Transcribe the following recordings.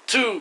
2.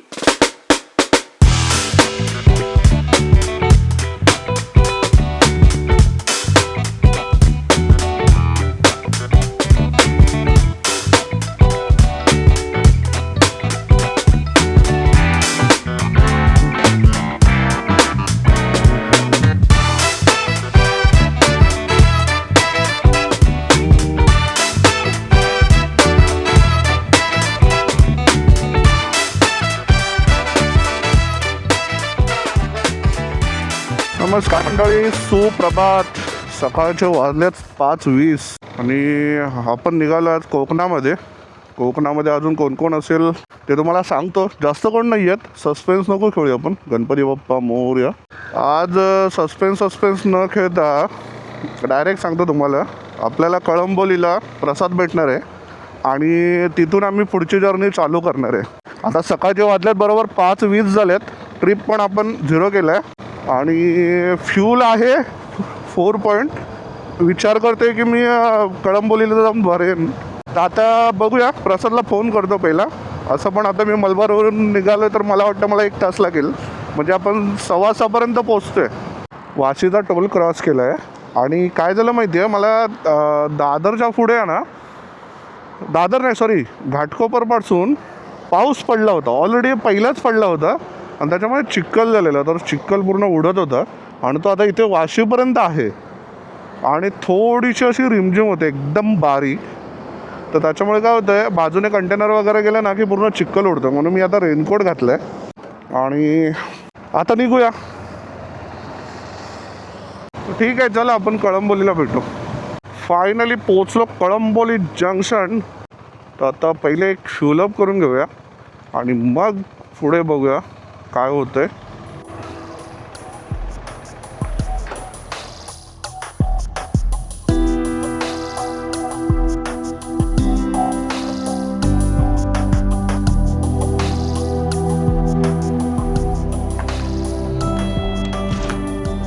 नमस्कार मंडळी, सुप्रभात. सकाळचे वाजलेत 5:20 आणि आपण निघालो आज कोकणामध्ये. कोकणामध्ये अजून कोण कोण असेल ते तुम्हाला सांगतो. जास्त कोण नाही आहेत, सस्पेन्स नको खेळूया आपण. गणपती बाप्पा मोरया. आज सस्पेन्स न खेळता डायरेक्ट सांगतो तुम्हाला, आपल्याला कळंबोलीला प्रसाद भेटणार आहे आणि तिथून आम्ही पुढची जर्नी चालू करणार आहे. आता सकाळचे वाजल्यात बरोबर 5:20 झालेत. ट्रिप पण आपण 0 केला आहे आणि फ्यूल आहे 4 पॉईंट. विचार करते की मी कळंबोलीला जाऊन भरेन. तर आता बघूया, प्रसादला फोन करतो पहिला. असं पण आता मी मलबारवरून निघालो तर मला वाटतं मला 1 तास लागेल, म्हणजे आपण 6:15पर्यंत पोचतो आहे. वाशीचा टोल क्रॉस केला आहे आणि काय झालं माहिती आहे मला, दादरच्या पुढे आहे ना, दादर नाही सॉरी घाटकोपरपासून पाऊस पडला होता. ऑलरेडी पहिलाच पडला होता आणि त्याच्यामुळे चिखल झालेला, तर चिखल पूर्ण उडत होता आणि तो आता इथे वाशीपर्यंत आहे आणि थोडीशी अशी रिमझिम होते, एकदम बारीक. तर त्याच्यामुळे काय होतं आहे, बाजूने कंटेनर वगैरे गेलं ना की पूर्ण चिखल उडतं. म्हणून मी आता रेनकोट घातलं आहे आणि आता निघूया. ठीक आहे, चला आपण कळंबोलीला भेटू. फायनली पोचलो कळंबोली जंक्शन. तर आता पहिले एक फ्यूलअप करून घेऊया आणि मग पुढे बघूया काय होतंय.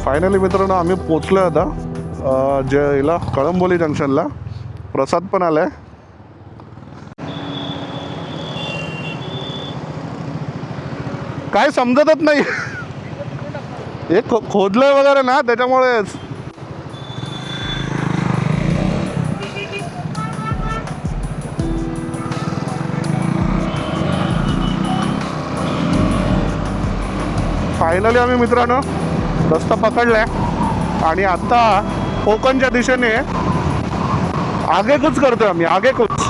फायनली मित्रांनो आम्ही पोचलो आता जे याला कळंबोली जंक्शनला. प्रसाद पण आलाय. काय समजतच नाही हे खोदलंय वगैरे ना, त्याच्यामुळेच. फायनली आम्ही मित्रांनो रस्ता पकडलाय आणि आता कोकणच्या दिशेने आगेकूच करतोय आम्ही, आगेकूच.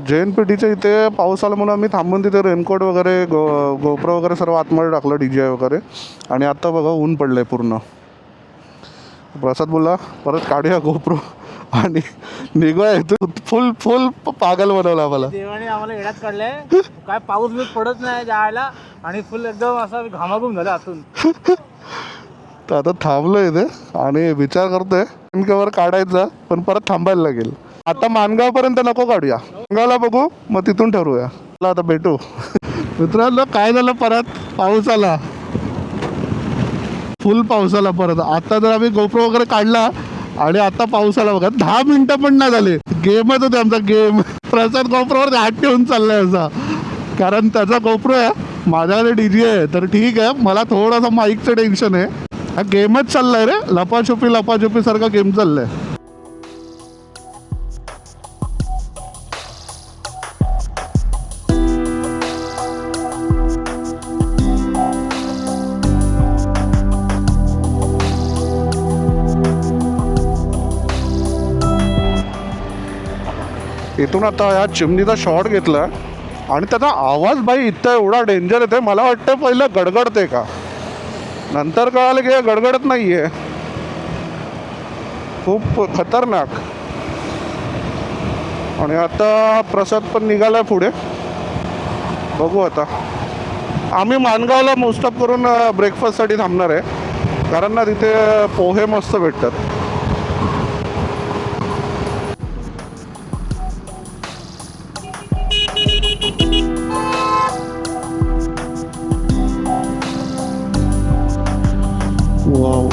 JNPTच्या इथे पाऊस आला म्हणून आम्ही थांबून तिथे रेनकोट वगैरे गोप्रो वगैरे सर्व आतमध्ये टाकलं, DJI वगैरे. आणि आत्ता बघा ऊन पडलं आहे पूर्ण. प्रसाद बोलला परत काढूया गोप्रो आणि निघूया इथून. फुल पागल बनवला आम्हाला. देवाने आम्हाला येण्यात काढलंय. काय पाऊस बीस पडत नाही जायला आणि फुल एकदम असा घामाघूम झाला आतून. तर आता थांबलो इथे आणि विचार करतोय कवर काढायचा, पण परत थांबायला लागेल. आता मानगावपर्यंत नको काढूया, मानगावला बघू मग तिथून ठरवूया. आता भेटू मित्रांनो. काय झालं, परत पाऊस आला, फुल पाऊस आला परत. आता जर आम्ही गोप्रो वगैरे काढला आणि आता पाऊस आला बघा. 10 मिनिटं पण नाही झाले, गेमच होते आमचा गेम. प्रसाद गोप्रोवर हात ठेवून चाललाय असा, कारण त्याचा गोप्रो आहे, माझ्याकडे DJI आहे. तर ठीक आहे, मला थोडासा माईकचं टेन्शन आहे. हा गेमच चाललाय रे, लपाछुपी सारखा गेम चाललाय. इथून आता या चिमणीचा शॉट घेतला आणि त्याचा आवाज भाई इतका एवढा डेंजर येते. मला वाटतं पहिलं गडगडते का, नंतर कळालं की गडगडत नाही आहे. खूप खतरनाक. आणि आता प्रसाद पण निघाला पुढे, बघू आता. आम्ही मानगावला मोस्ट ऑफ करून ब्रेकफास्टसाठी थांबणार आहे, कारण ना तिथे पोहे मस्त भेटतात. वाव.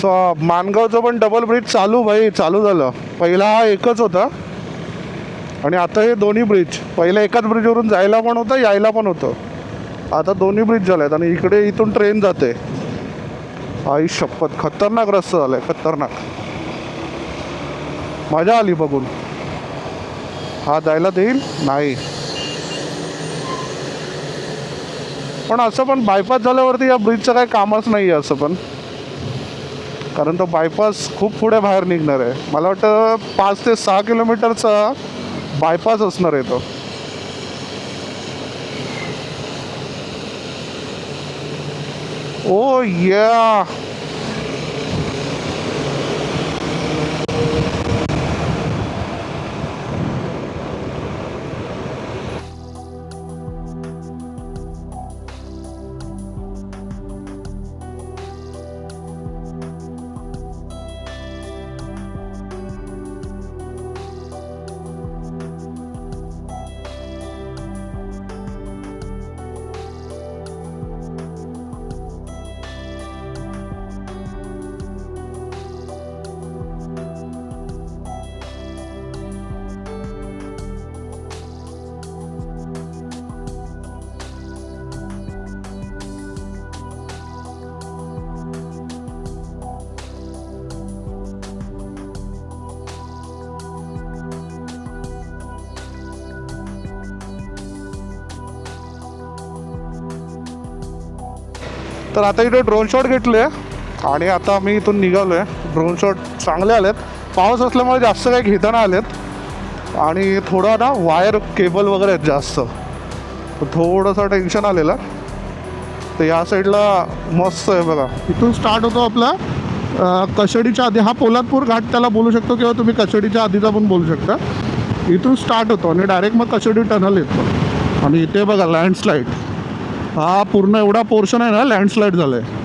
मानगावचं पण डबल ब्रिज चालू भाई, चालू झालं. पहिला हा एकच होता आणि आता हे दोन्ही ब्रिज. पहिल्या एकाच ब्रिजवरून जायला पण होतं, यायला पण होतं. आता दोन्ही ब्रिज झाले आहेत आणि इकडे इथून ट्रेन जाते. आई शपथ, खतरनाक रस्ता झाला आहे, खतरनाक. मजा आली बघून. हा जायला देईल नाही, पण असं पण बायपास झाल्यावरती या ब्रिजचं काही कामच नाही आहे असं पण, कारण तो बायपास खूप पुढे बाहेर निघणार आहे. मला वाटतं 5 ते 6 किलोमीटरचा बायपास असणार आहे तो. ओ या तर आता इथे ड्रोन शॉट घेतले आणि आता आम्ही इथून निघालो आहे. ड्रोन शॉट चांगले आलेत. पाऊस असल्यामुळे जास्त काही घेताना आलेत आणि थोडा ना वायर केबल वगैरे आहेत जास्त, तर थोडंसं टेन्शन आलेलं. तर या साईडला मस्त आहे बघा. इथून स्टार्ट होतो आपला कशेडीच्या आधी. हा पोलादपूर घाट त्याला बोलू शकतो किंवा तुम्ही कशेडीच्या आधीचा पण बोलू शकता. इथून स्टार्ट होतो आणि डायरेक्ट मग कशेडी टनल येतो. आणि इथे बघा लँडस्लाईड, हा पूर्ण एवढा पोर्शन आहे ना लँडस्लाईड झालं आहे.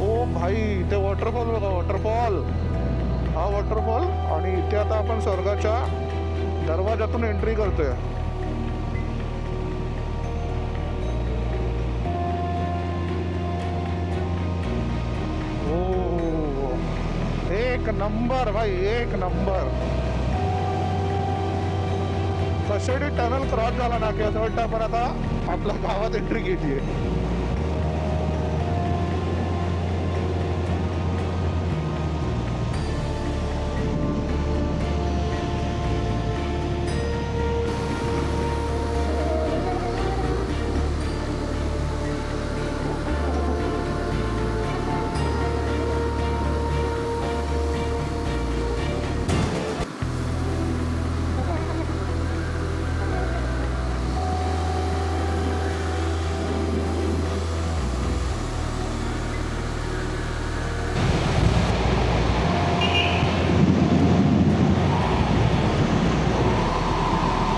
ओ भाई, इथे वॉटरफॉल बघा, वॉटरफॉल. हा वॉटरफॉल आणि इथे आता आपण स्वर्गाच्या दरवाजातून एंट्री करतोय. एक नंबर भाई, एक नंबर. कशेडी टनल क्रॉस झाला ना की असं वाटतं आपण आता आपल्या गावात एंट्री घेतली आहे.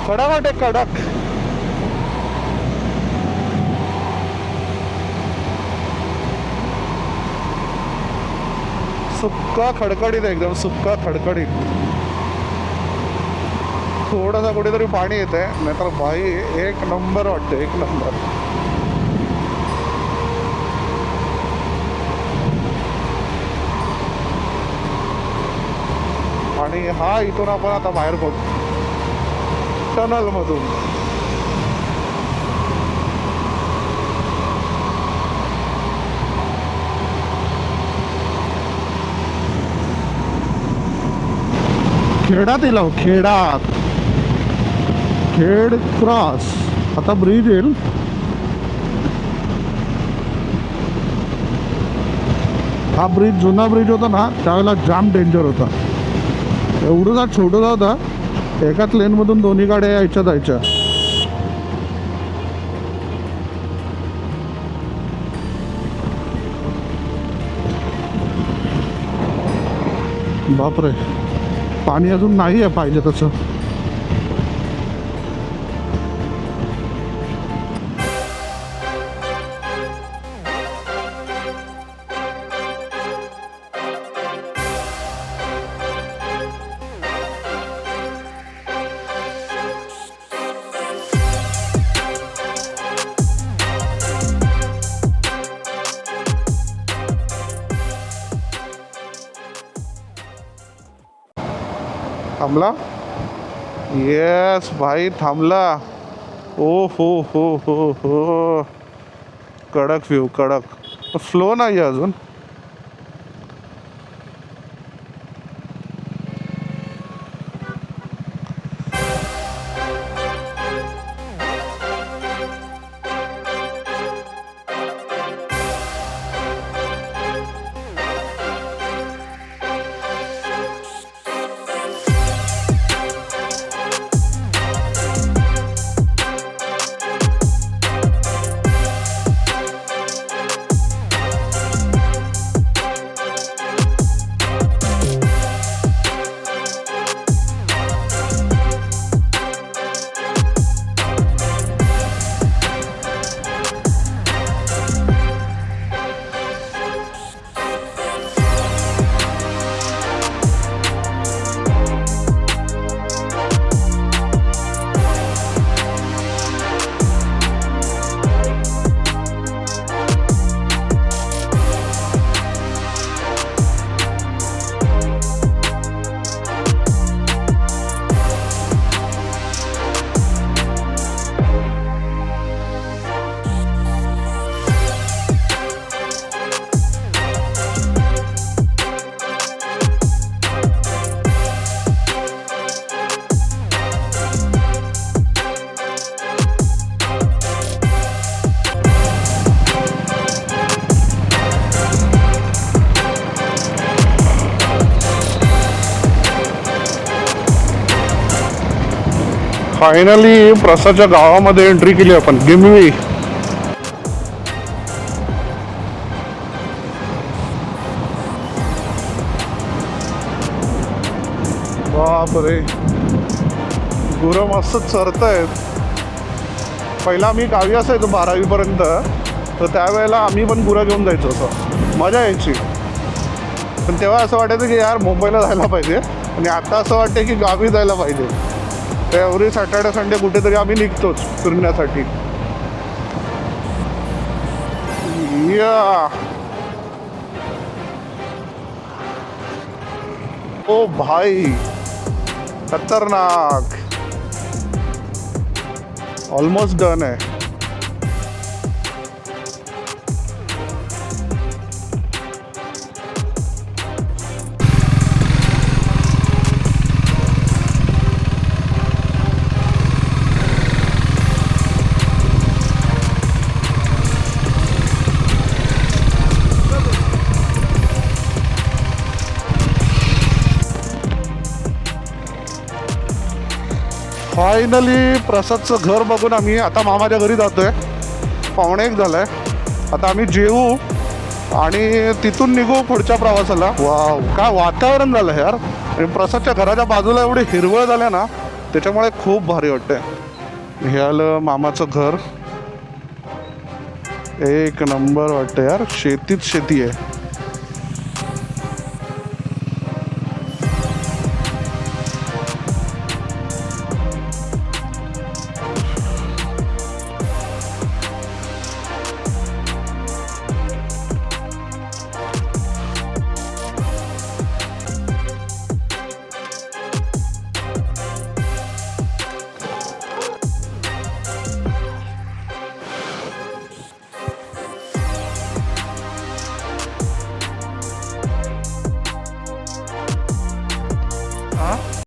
कडक वाटे कडक. सुक्का खडखडीत, एकदम सुक्का खडखडीत. थोडासा कुठेतरी पाणी येते, नाहीतर भाई एक नंबर वाटते, एक नंबर. आणि हा इथून आपण आता बाहेर पडतो टनल मधून. खेडात येईल, खेडात. खेड क्रॉस. आता ब्रिज येईल. हा ब्रिज जुना ब्रिज होता ना, त्यावेळेला जाम डेंजर होता. एवढा छोटासा होता, एकाच लेनमधून दोन्ही गाड्या यायच्या जायच्या. बापरे, पाणी अजून नाही आहे पाहिजे तसं. थांबला. येस भाई थांबला. ओ हो कडक व्ह्यू कडक. फ्लो नाही आहे अजून. फायनली प्रसादच्या गावामध्ये एंट्री केली आपण. गिमवी. बापरे गुरं मस्त चरतायत. पहिला आम्ही गावी असायचो 12वी पर्यंत, तर त्यावेळेला आम्ही पण गुरं घेऊन जायचो. असं मजा यायची. पण तेव्हा असं वाटायचं की यार मुंबईला जायला पाहिजे. आणि आता असं वाटतं की गावी जायला पाहिजे. तर एव्हरी सॅटर्डे संडे कुठेतरी आम्ही निघतोच फिरण्यासाठी. या ओ भाई खतरनाक. ऑलमोस्ट डन आहे. फायनली प्रसादचं घर बघून आम्ही आता मामाच्या घरी जातोय. 1:15 झालंय. आता आम्ही जेवू आणि तिथून निघू पुढच्या प्रवासाला. वाव काय वातावरण झालं यार. आणि प्रसादच्या घराच्या बाजूला एवढी हिरवळ झाल्या ना, त्याच्यामुळे खूप भारी वाटतंय. हे आलं मामाचं घर. एक नंबर वाटतं यार. शेतीच शेती आहे.